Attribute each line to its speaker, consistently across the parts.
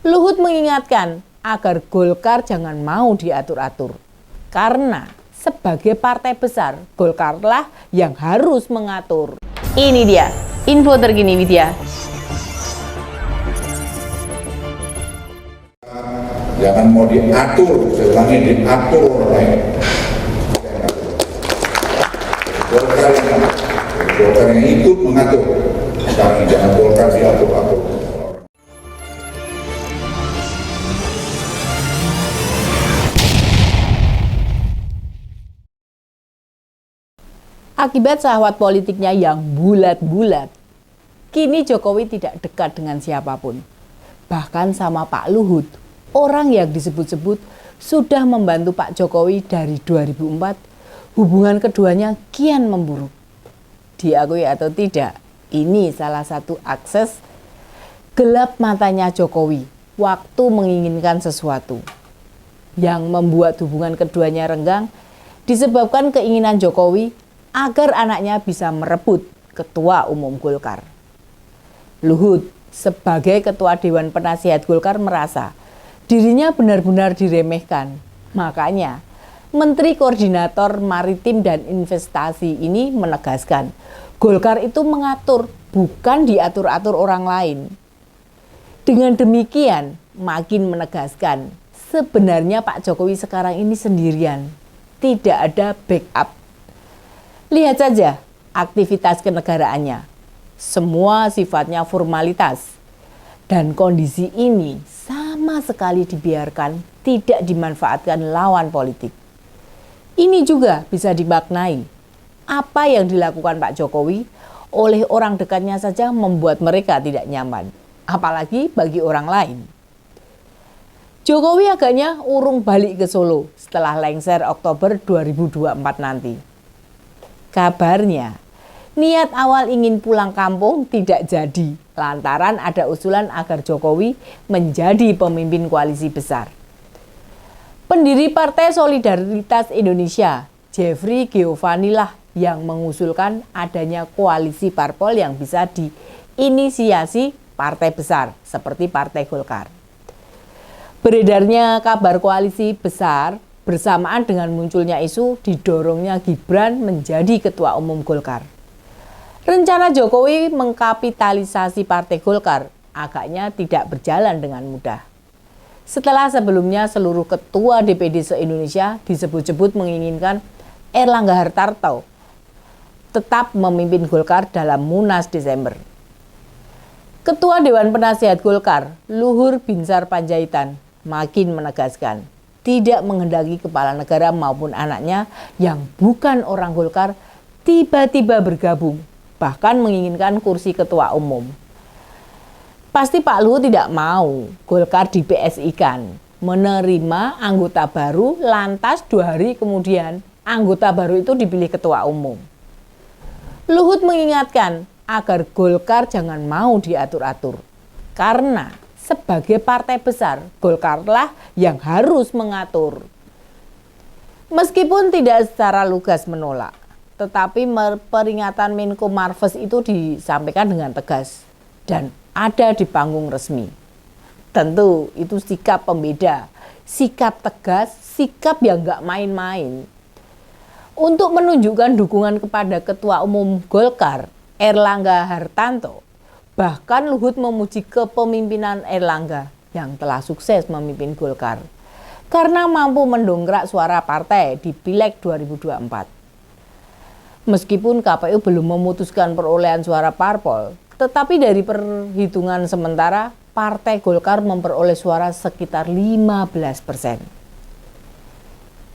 Speaker 1: Luhut mengingatkan agar Golkar jangan mau diatur-atur. Karena sebagai partai besar, Golkarlah yang harus mengatur. Ini dia info terkini Widya.
Speaker 2: Jangan mau diatur, saya ulangi, diatur orang lain. Golkar yang ikut mengatur, tapi jangan Golkar diatur-atur.
Speaker 1: Akibat syahwat politiknya yang bulat-bulat, kini Jokowi tidak dekat dengan siapapun. Bahkan sama Pak Luhut, orang yang disebut-sebut sudah membantu Pak Jokowi dari 2004, hubungan keduanya kian memburuk. Diakui atau tidak, ini salah satu akses gelap matanya Jokowi waktu menginginkan sesuatu. Yang membuat hubungan keduanya renggang disebabkan keinginan Jokowi agar anaknya bisa merebut Ketua Umum Golkar. Luhut sebagai Ketua Dewan Penasihat Golkar merasa dirinya benar-benar diremehkan. Makanya Menteri Koordinator Maritim dan Investasi ini menegaskan Golkar itu mengatur, bukan diatur-atur orang lain. Dengan demikian makin menegaskan sebenarnya Pak Jokowi sekarang ini sendirian, tidak ada backup. Lihat saja aktivitas kenegaraannya, semua sifatnya formalitas. Dan kondisi ini sama sekali dibiarkan, tidak dimanfaatkan lawan politik. Ini juga bisa dimaknai, apa yang dilakukan Pak Jokowi oleh orang dekatnya saja membuat mereka tidak nyaman, apalagi bagi orang lain. Jokowi agaknya urung balik ke Solo setelah lengser Oktober 2024 nanti. Kabarnya, niat awal ingin pulang kampung tidak jadi lantaran ada usulan agar Jokowi menjadi pemimpin koalisi besar. Pendiri Partai Solidaritas Indonesia, Jeffrey Giovanni lah yang mengusulkan adanya koalisi parpol yang bisa diinisiasi partai besar seperti Partai Golkar. Beredarnya kabar koalisi besar bersamaan dengan munculnya isu didorongnya Gibran menjadi Ketua Umum Golkar. Rencana Jokowi mengkapitalisasi Partai Golkar agaknya tidak berjalan dengan mudah. Setelah sebelumnya seluruh ketua DPD se-Indonesia disebut-sebut menginginkan Erlangga Hartarto tetap memimpin Golkar dalam Munas Desember. Ketua Dewan Penasihat Golkar, Luhur Binsar Panjaitan, makin menegaskan tidak menghendaki kepala negara maupun anaknya yang bukan orang Golkar tiba-tiba bergabung, bahkan menginginkan kursi ketua umum. Pasti Pak Luhut tidak mau Golkar di PSI-kan, menerima anggota baru lantas 2 hari kemudian anggota baru itu dipilih ketua umum. Luhut mengingatkan agar Golkar jangan mau diatur-atur, karena sebagai partai besar, Golkarlah yang harus mengatur. Meskipun tidak secara lugas menolak, tetapi peringatan Menko Marves itu disampaikan dengan tegas dan ada di panggung resmi. Tentu itu sikap pembeda, sikap tegas, sikap yang gak main-main. Untuk menunjukkan dukungan kepada Ketua Umum Golkar, Erlangga Hartarto, bahkan Luhut memuji kepemimpinan Erlangga yang telah sukses memimpin Golkar karena mampu mendongkrak suara partai di Pileg 2024. Meskipun KPU belum memutuskan perolehan suara parpol, tetapi dari perhitungan sementara Partai Golkar memperoleh suara sekitar 15%.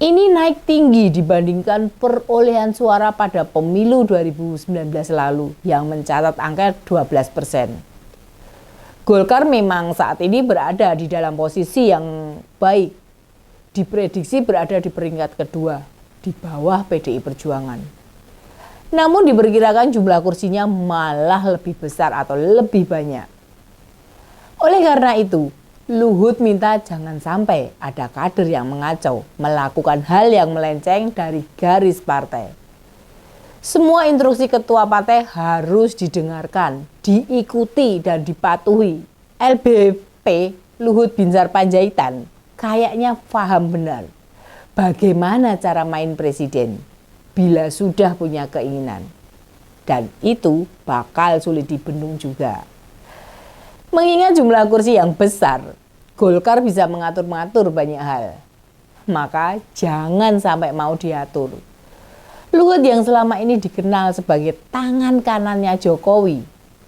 Speaker 1: Ini naik tinggi dibandingkan perolehan suara pada pemilu 2019 lalu yang mencatat angka 12%. Golkar memang saat ini berada di dalam posisi yang baik. Diprediksi berada di peringkat kedua, di bawah PDI Perjuangan. Namun diperkirakan jumlah kursinya malah lebih besar atau lebih banyak. Oleh karena itu, Luhut minta jangan sampai ada kader yang mengacau, melakukan hal yang melenceng dari garis partai. Semua instruksi ketua partai harus didengarkan, diikuti dan dipatuhi. LBP Luhut Binsar Panjaitan kayaknya paham benar bagaimana cara main presiden bila sudah punya keinginan. Dan itu bakal sulit dibendung juga. Mengingat jumlah kursi yang besar, Golkar bisa mengatur-ngatur banyak hal. Maka jangan sampai mau diatur. Luhut yang selama ini dikenal sebagai tangan kanannya Jokowi,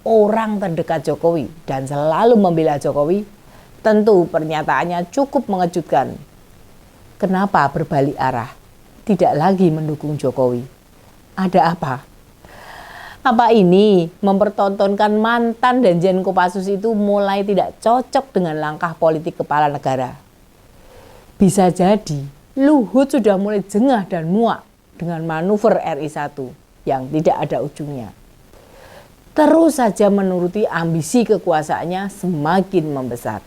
Speaker 1: orang terdekat Jokowi dan selalu membela Jokowi, tentu pernyataannya cukup mengejutkan. Kenapa berbalik arah? Tidak lagi mendukung Jokowi. Ada apa? Apa ini mempertontonkan mantan Danjen Kopassus itu mulai tidak cocok dengan langkah politik kepala negara? Bisa jadi Luhut sudah mulai jengah dan muak dengan manuver RI 1 yang tidak ada ujungnya. Terus saja menuruti ambisi kekuasaannya semakin membesar.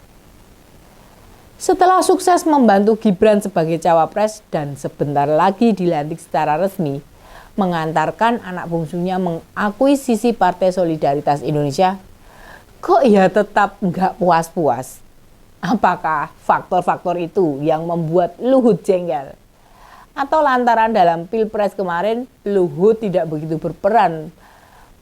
Speaker 1: Setelah sukses membantu Gibran sebagai cawapres dan sebentar lagi dilantik secara resmi, mengantarkan anak bungsunya mengakuisisi Partai Solidaritas Indonesia, kok ia tetap nggak puas-puas? Apakah faktor-faktor itu yang membuat Luhut jengkel? Atau lantaran dalam Pilpres kemarin Luhut tidak begitu berperan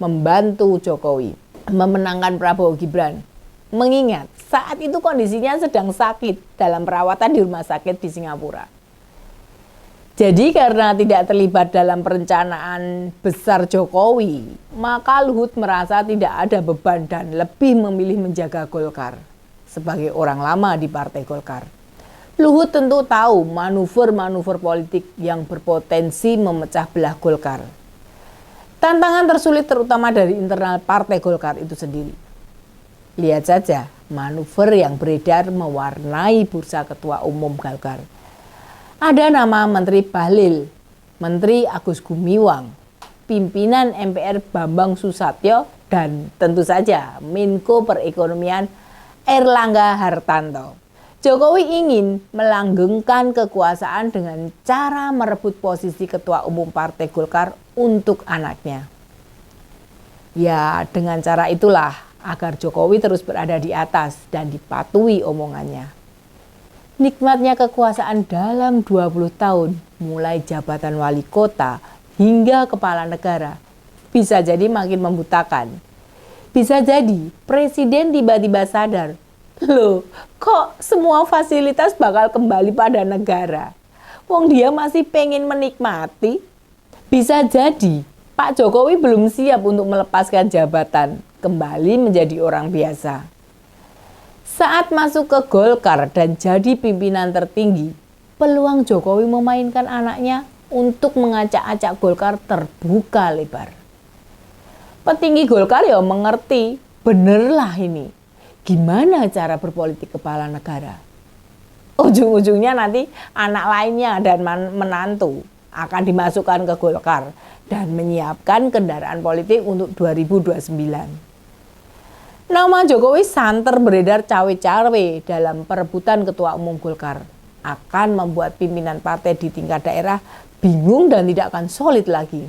Speaker 1: membantu Jokowi memenangkan Prabowo Gibran? Mengingat saat itu kondisinya sedang sakit dalam perawatan di rumah sakit di Singapura. Jadi karena tidak terlibat dalam perencanaan besar Jokowi, maka Luhut merasa tidak ada beban dan lebih memilih menjaga Golkar sebagai orang lama di Partai Golkar. Luhut tentu tahu manuver-manuver politik yang berpotensi memecah belah Golkar. Tantangan tersulit terutama dari internal Partai Golkar itu sendiri. Lihat saja manuver yang beredar mewarnai bursa ketua umum Golkar. Ada nama Menteri Bahlil, Menteri Agus Gumiwang, pimpinan MPR Bambang Susatyo, dan tentu saja Menko Perekonomian Airlangga Hartarto. Jokowi ingin melanggengkan kekuasaan dengan cara merebut posisi ketua umum Partai Golkar untuk anaknya. Ya, dengan cara itulah agar Jokowi terus berada di atas dan dipatuhi omongannya. Nikmatnya kekuasaan dalam 20 tahun, mulai jabatan wali kota hingga kepala negara, bisa jadi makin membutakan. Bisa jadi presiden tiba-tiba sadar, loh kok semua fasilitas bakal kembali pada negara? Wong dia masih pengen menikmati. Bisa jadi Pak Jokowi belum siap untuk melepaskan jabatan, kembali menjadi orang biasa. Saat masuk ke Golkar dan jadi pimpinan tertinggi, peluang Jokowi memainkan anaknya untuk mengacak-acak Golkar terbuka lebar. Petinggi Golkar ya mengerti, benerlah ini. Gimana cara berpolitik kepala negara? Ujung-ujungnya nanti anak lainnya dan menantu akan dimasukkan ke Golkar dan menyiapkan kendaraan politik untuk 2029. Nama Jokowi santer beredar cawe-cawe dalam perebutan ketua umum Golkar akan membuat pimpinan partai di tingkat daerah bingung dan tidak akan solid lagi.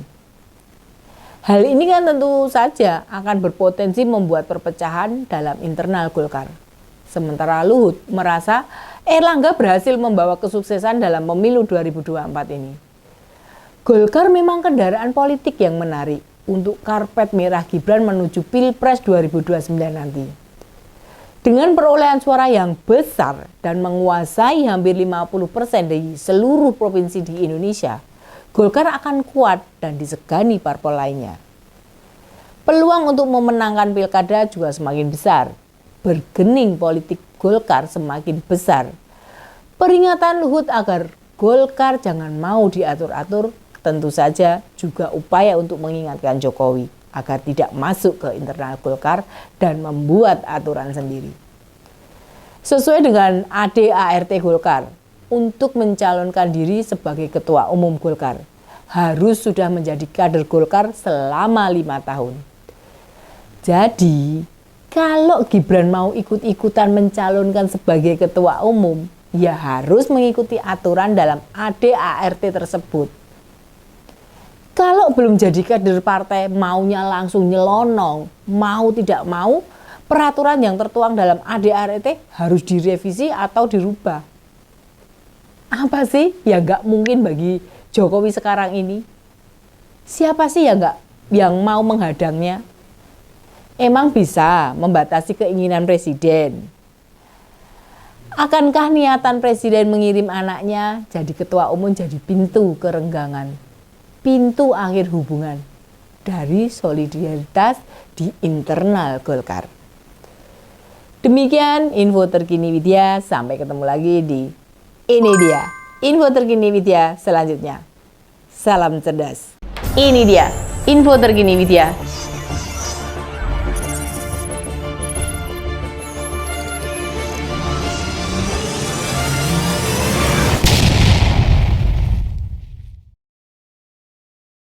Speaker 1: Hal ini kan tentu saja akan berpotensi membuat perpecahan dalam internal Golkar. Sementara Luhut merasa Airlangga berhasil membawa kesuksesan dalam pemilu 2024 ini. Golkar memang kendaraan politik yang menarik untuk karpet merah Gibran menuju Pilpres 2029 nanti. Dengan perolehan suara yang besar dan menguasai hampir 50% dari seluruh provinsi di Indonesia, Golkar akan kuat dan disegani parpol lainnya. Peluang untuk memenangkan pilkada juga semakin besar. Bergening politik Golkar semakin besar. Peringatan Luhut agar Golkar jangan mau diatur-atur tentu saja juga upaya untuk mengingatkan Jokowi agar tidak masuk ke internal Golkar dan membuat aturan sendiri. Sesuai dengan ADART Golkar, untuk mencalonkan diri sebagai ketua umum Golkar, harus sudah menjadi kader Golkar selama 5 tahun. Jadi, kalau Gibran mau ikut-ikutan mencalonkan sebagai ketua umum, ya harus mengikuti aturan dalam ADART tersebut. Kalau belum jadi kader partai, maunya langsung nyelonong, mau tidak mau, peraturan yang tertuang dalam ADART harus direvisi atau dirubah. Apa sih yang nggak mungkin bagi Jokowi sekarang ini? Siapa sih yang mau menghadangnya? Emang bisa membatasi keinginan presiden? Akankah niatan presiden mengirim anaknya jadi ketua umum jadi pintu kerenggangan, pintu akhir hubungan dari solidaritas di internal Golkar? Demikian info terkini Widya, sampai ketemu lagi di Ini Dia info terkini Widya selanjutnya. Salam cerdas. Ini dia info terkini Widya